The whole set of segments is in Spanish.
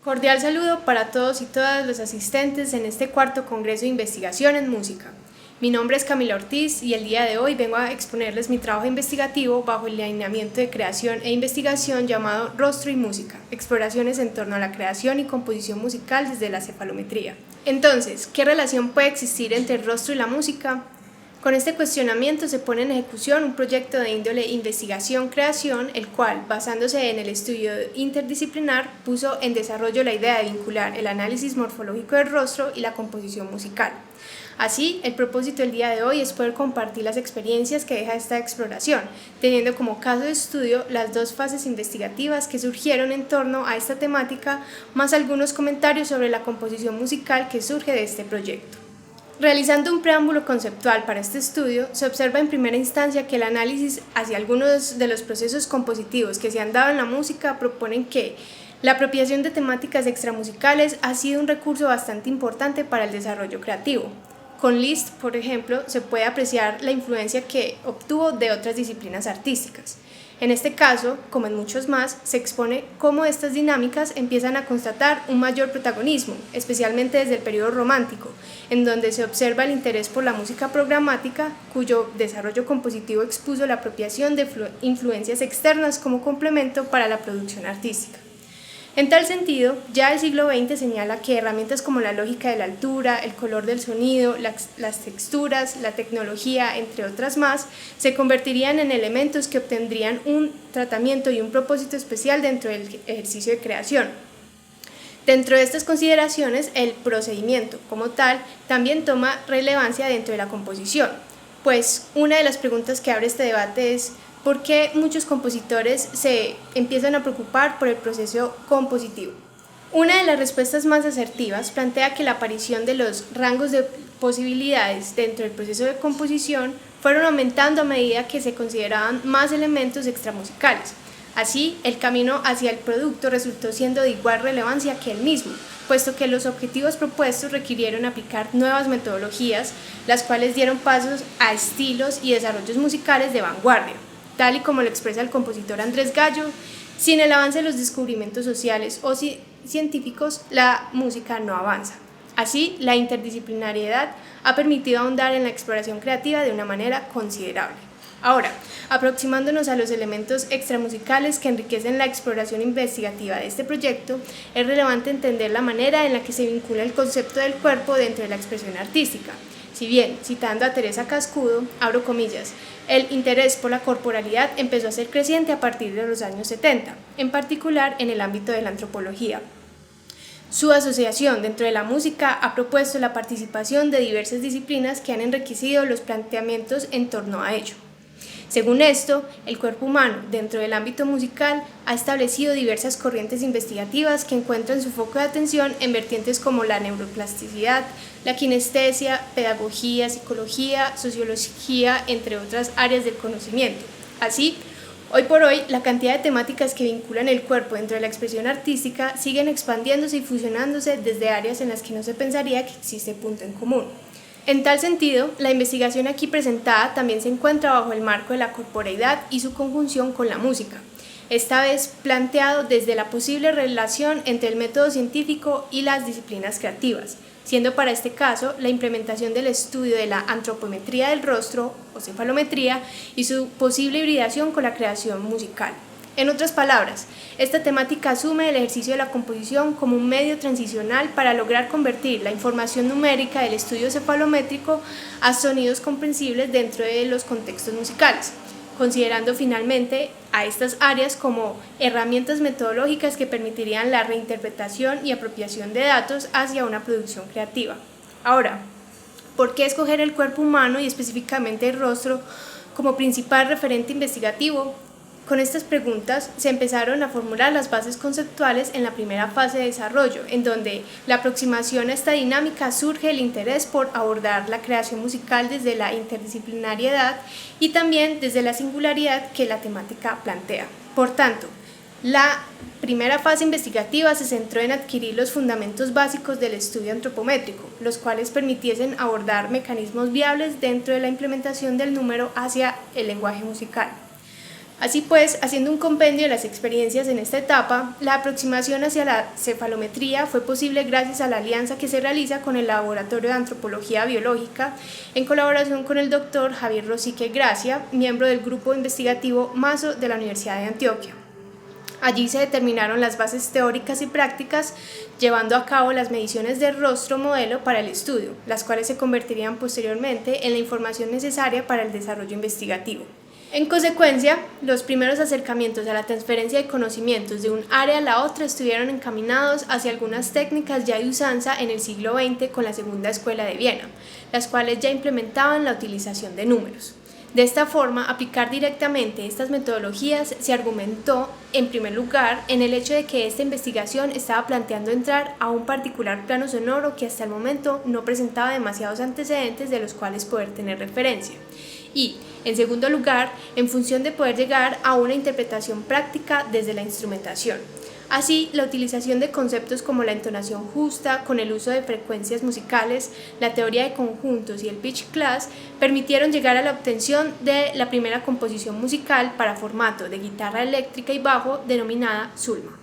Cordial saludo para todos y todas los asistentes en este cuarto Congreso de Investigación en Música. Mi nombre es Camila Ortiz y el día de hoy vengo a exponerles mi trabajo investigativo bajo el lineamiento de creación e investigación llamado Rostro y Música, exploraciones en torno a la creación y composición musical desde la cefalometría. Entonces, ¿qué relación puede existir entre el rostro y la música? Con este cuestionamiento se pone en ejecución un proyecto de índole investigación-creación, el cual, basándose en el estudio interdisciplinar, puso en desarrollo la idea de vincular el análisis morfológico del rostro y la composición musical. Así, el propósito del día de hoy es poder compartir las experiencias que deja esta exploración, teniendo como caso de estudio las dos fases investigativas que surgieron en torno a esta temática, más algunos comentarios sobre la composición musical que surge de este proyecto. Realizando un preámbulo conceptual para este estudio, se observa en primera instancia que el análisis hacia algunos de los procesos compositivos que se han dado en la música proponen que la apropiación de temáticas extramusicales ha sido un recurso bastante importante para el desarrollo creativo. Con Liszt, por ejemplo, se puede apreciar la influencia que obtuvo de otras disciplinas artísticas. En este caso, como en muchos más, se expone cómo estas dinámicas empiezan a constatar un mayor protagonismo, especialmente desde el periodo romántico, en donde se observa el interés por la música programática, cuyo desarrollo compositivo expuso la apropiación de influencias externas como complemento para la producción artística. En tal sentido, ya el siglo XX señala que herramientas como la lógica de la altura, el color del sonido, las texturas, la tecnología, entre otras más, se convertirían en elementos que obtendrían un tratamiento y un propósito especial dentro del ejercicio de creación. Dentro de estas consideraciones, el procedimiento como tal también toma relevancia dentro de la composición, pues una de las preguntas que abre este debate es ¿por qué muchos compositores se empiezan a preocupar por el proceso compositivo? Una de las respuestas más asertivas plantea que la aparición de los rangos de posibilidades dentro del proceso de composición fueron aumentando a medida que se consideraban más elementos extramusicales. Así, el camino hacia el producto resultó siendo de igual relevancia que el mismo, puesto que los objetivos propuestos requirieron aplicar nuevas metodologías, las cuales dieron pasos a estilos y desarrollos musicales de vanguardia. Tal y como lo expresa el compositor Andrés Gallo, sin el avance de los descubrimientos sociales o científicos, la música no avanza. Así, la interdisciplinariedad ha permitido ahondar en la exploración creativa de una manera considerable. Ahora, aproximándonos a los elementos extramusicales que enriquecen la exploración investigativa de este proyecto, es relevante entender la manera en la que se vincula el concepto del cuerpo dentro de la expresión artística. Si bien, citando a Teresa Cascudo, abro comillas, el interés por la corporalidad empezó a ser creciente a partir de los años 70, en particular en el ámbito de la antropología. Su asociación dentro de la música ha propuesto la participación de diversas disciplinas que han enriquecido los planteamientos en torno a ello. Según esto, el cuerpo humano, dentro del ámbito musical, ha establecido diversas corrientes investigativas que encuentran su foco de atención en vertientes como la neuroplasticidad, la kinestesia, pedagogía, psicología, sociología, entre otras áreas del conocimiento. Así, hoy por hoy, la cantidad de temáticas que vinculan el cuerpo dentro de la expresión artística siguen expandiéndose y fusionándose desde áreas en las que no se pensaría que existe punto en común. En tal sentido, la investigación aquí presentada también se encuentra bajo el marco de la corporeidad y su conjunción con la música, esta vez planteado desde la posible relación entre el método científico y las disciplinas creativas, siendo para este caso la implementación del estudio de la antropometría del rostro o cefalometría y su posible hibridación con la creación musical. En otras palabras, esta temática asume el ejercicio de la composición como un medio transicional para lograr convertir la información numérica del estudio cefalométrico a sonidos comprensibles dentro de los contextos musicales, considerando finalmente a estas áreas como herramientas metodológicas que permitirían la reinterpretación y apropiación de datos hacia una producción creativa. Ahora, ¿por qué escoger el cuerpo humano y específicamente el rostro como principal referente investigativo? Con estas preguntas se empezaron a formular las bases conceptuales en la primera fase de desarrollo, en donde la aproximación a esta dinámica surge el interés por abordar la creación musical desde la interdisciplinariedad y también desde la singularidad que la temática plantea. Por tanto, la primera fase investigativa se centró en adquirir los fundamentos básicos del estudio antropométrico, los cuales permitiesen abordar mecanismos viables dentro de la implementación del número hacia el lenguaje musical. Así pues, haciendo un compendio de las experiencias en esta etapa, la aproximación hacia la cefalometría fue posible gracias a la alianza que se realiza con el Laboratorio de Antropología Biológica en colaboración con el doctor Javier Rosique Gracia, miembro del grupo investigativo MASO de la Universidad de Antioquia. Allí se determinaron las bases teóricas y prácticas, llevando a cabo las mediciones de rostro modelo para el estudio, las cuales se convertirían posteriormente en la información necesaria para el desarrollo investigativo. En consecuencia, los primeros acercamientos a la transferencia de conocimientos de un área a la otra estuvieron encaminados hacia algunas técnicas ya de usanza en el siglo XX con la Segunda Escuela de Viena, las cuales ya implementaban la utilización de números. De esta forma, aplicar directamente estas metodologías se argumentó, en primer lugar, en el hecho de que esta investigación estaba planteando entrar a un particular plano sonoro que hasta el momento no presentaba demasiados antecedentes de los cuales poder tener referencia. Y, en segundo lugar, en función de poder llegar a una interpretación práctica desde la instrumentación. Así, la utilización de conceptos como la entonación justa, con el uso de frecuencias musicales, la teoría de conjuntos y el pitch class, permitieron llegar a la obtención de la primera composición musical para formato de guitarra eléctrica y bajo denominada Sulma.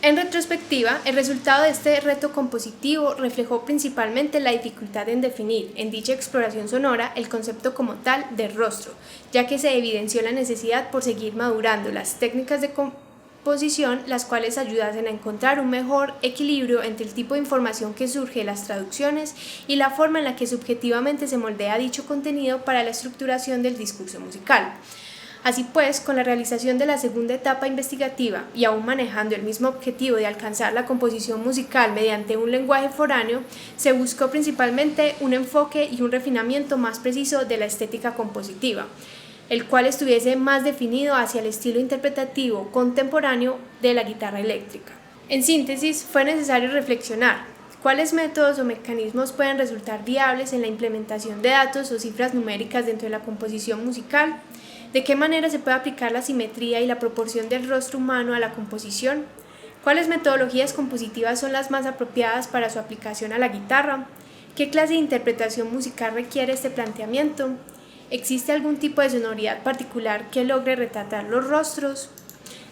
En retrospectiva, el resultado de este reto compositivo reflejó principalmente la dificultad en definir, en dicha exploración sonora, el concepto como tal de rostro, ya que se evidenció la necesidad por seguir madurando las técnicas de composición, las cuales ayudasen a encontrar un mejor equilibrio entre el tipo de información que surge de las traducciones y la forma en la que subjetivamente se moldea dicho contenido para la estructuración del discurso musical. Así pues, con la realización de la segunda etapa investigativa y aún manejando el mismo objetivo de alcanzar la composición musical mediante un lenguaje foráneo, se buscó principalmente un enfoque y un refinamiento más preciso de la estética compositiva, el cual estuviese más definido hacia el estilo interpretativo contemporáneo de la guitarra eléctrica. En síntesis, fue necesario reflexionar cuáles métodos o mecanismos pueden resultar viables en la implementación de datos o cifras numéricas dentro de la composición musical. ¿De qué manera se puede aplicar la simetría y la proporción del rostro humano a la composición? ¿Cuáles metodologías compositivas son las más apropiadas para su aplicación a la guitarra? ¿Qué clase de interpretación musical requiere este planteamiento? ¿Existe algún tipo de sonoridad particular que logre retratar los rostros?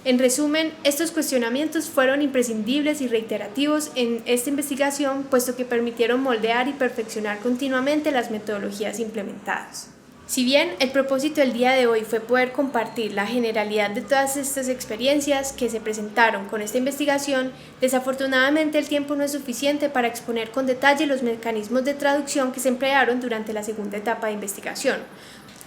En resumen, estos cuestionamientos fueron imprescindibles y reiterativos en esta investigación, puesto que permitieron moldear y perfeccionar continuamente las metodologías implementadas. Si bien el propósito del día de hoy fue poder compartir la generalidad de todas estas experiencias que se presentaron con esta investigación, desafortunadamente el tiempo no es suficiente para exponer con detalle los mecanismos de traducción que se emplearon durante la segunda etapa de investigación.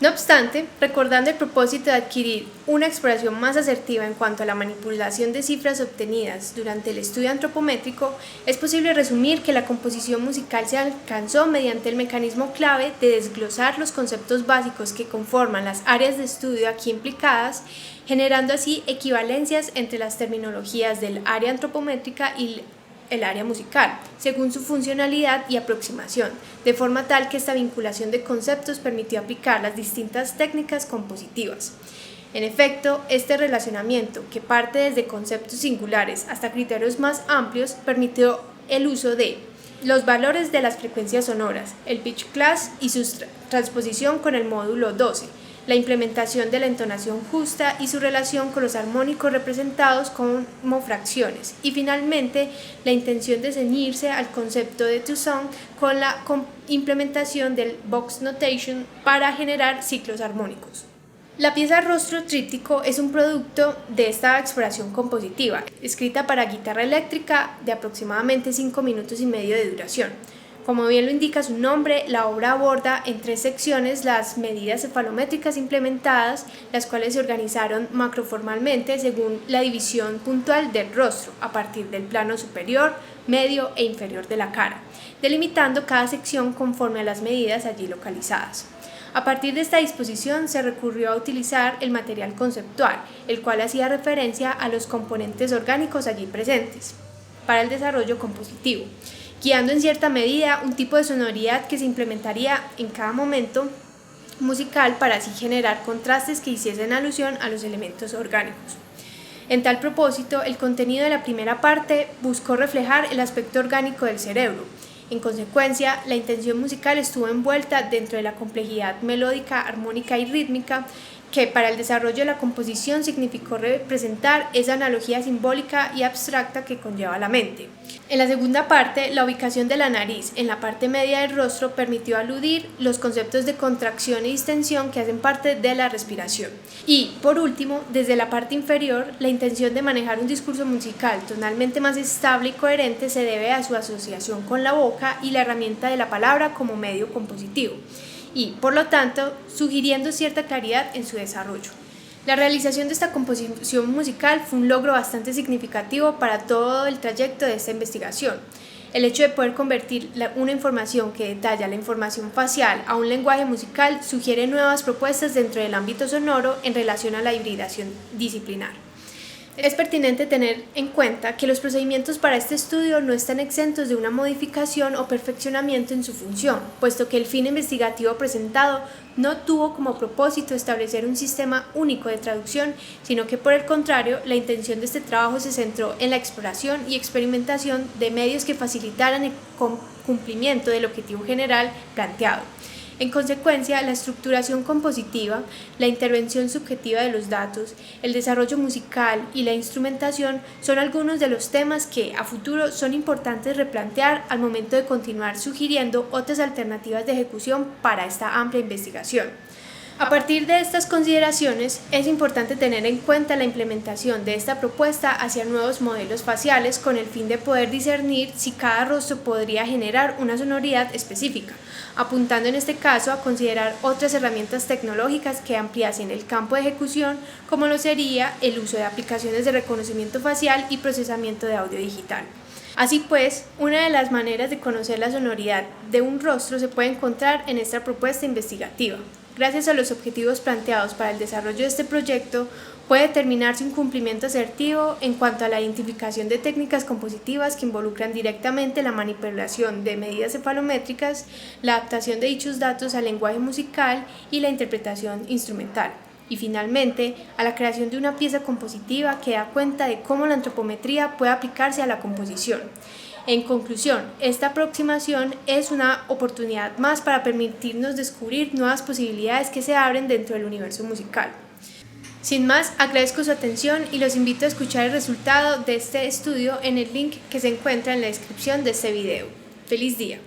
No obstante, recordando el propósito de adquirir una exploración más asertiva en cuanto a la manipulación de cifras obtenidas durante el estudio antropométrico, es posible resumir que la composición musical se alcanzó mediante el mecanismo clave de desglosar los conceptos básicos que conforman las áreas de estudio aquí implicadas, generando así equivalencias entre las terminologías del área antropométrica y el área musical, según su funcionalidad y aproximación, de forma tal que esta vinculación de conceptos permitió aplicar las distintas técnicas compositivas. En efecto, este relacionamiento, que parte desde conceptos singulares hasta criterios más amplios, permitió el uso de los valores de las frecuencias sonoras, el pitch class y su transposición con el módulo 12, la implementación de la entonación justa y su relación con los armónicos representados como fracciones, y finalmente la intención de ceñirse al concepto de Toussaint con la implementación del box notation para generar ciclos armónicos. La pieza Rostro Tríptico es un producto de esta exploración compositiva, escrita para guitarra eléctrica de aproximadamente 5 minutos y medio de duración. Como bien lo indica su nombre, la obra aborda en 3 secciones las medidas cefalométricas implementadas, las cuales se organizaron macroformalmente según la división puntual del rostro, a partir del plano superior, medio e inferior de la cara, delimitando cada sección conforme a las medidas allí localizadas. A partir de esta disposición se recurrió a utilizar el material conceptual, el cual hacía referencia a los componentes orgánicos allí presentes, para el desarrollo compositivo, guiando en cierta medida un tipo de sonoridad que se implementaría en cada momento musical para así generar contrastes que hiciesen alusión a los elementos orgánicos. En tal propósito, el contenido de la primera parte buscó reflejar el aspecto orgánico del cerebro. En consecuencia, la intención musical estuvo envuelta dentro de la complejidad melódica, armónica y rítmica que para el desarrollo de la composición significó representar esa analogía simbólica y abstracta que conlleva la mente. En la segunda parte, la ubicación de la nariz en la parte media del rostro permitió aludir los conceptos de contracción y distensión que hacen parte de la respiración. Y, por último, desde la parte inferior, la intención de manejar un discurso musical tonalmente más estable y coherente se debe a su asociación con la boca y la herramienta de la palabra como medio compositivo, y, por lo tanto, sugiriendo cierta claridad en su desarrollo. La realización de esta composición musical fue un logro bastante significativo para todo el trayecto de esta investigación. El hecho de poder convertir una información que detalla la información facial a un lenguaje musical sugiere nuevas propuestas dentro del ámbito sonoro en relación a la hibridación disciplinar. Es pertinente tener en cuenta que los procedimientos para este estudio no están exentos de una modificación o perfeccionamiento en su función, puesto que el fin investigativo presentado no tuvo como propósito establecer un sistema único de traducción, sino que por el contrario, la intención de este trabajo se centró en la exploración y experimentación de medios que facilitaran el cumplimiento del objetivo general planteado. En consecuencia, la estructuración compositiva, la intervención subjetiva de los datos, el desarrollo musical y la instrumentación son algunos de los temas que, a futuro, son importantes replantear al momento de continuar sugiriendo otras alternativas de ejecución para esta amplia investigación. A partir de estas consideraciones, es importante tener en cuenta la implementación de esta propuesta hacia nuevos modelos faciales con el fin de poder discernir si cada rostro podría generar una sonoridad específica, apuntando en este caso a considerar otras herramientas tecnológicas que ampliasen el campo de ejecución, como lo sería el uso de aplicaciones de reconocimiento facial y procesamiento de audio digital. Así pues, una de las maneras de conocer la sonoridad de un rostro se puede encontrar en esta propuesta investigativa. Gracias a los objetivos planteados para el desarrollo de este proyecto, puede determinarse un cumplimiento asertivo en cuanto a la identificación de técnicas compositivas que involucran directamente la manipulación de medidas cefalométricas, la adaptación de dichos datos al lenguaje musical y la interpretación instrumental. Y finalmente, a la creación de una pieza compositiva que da cuenta de cómo la antropometría puede aplicarse a la composición. En conclusión, esta aproximación es una oportunidad más para permitirnos descubrir nuevas posibilidades que se abren dentro del universo musical. Sin más, agradezco su atención y los invito a escuchar el resultado de este estudio en el link que se encuentra en la descripción de este video. ¡Feliz día!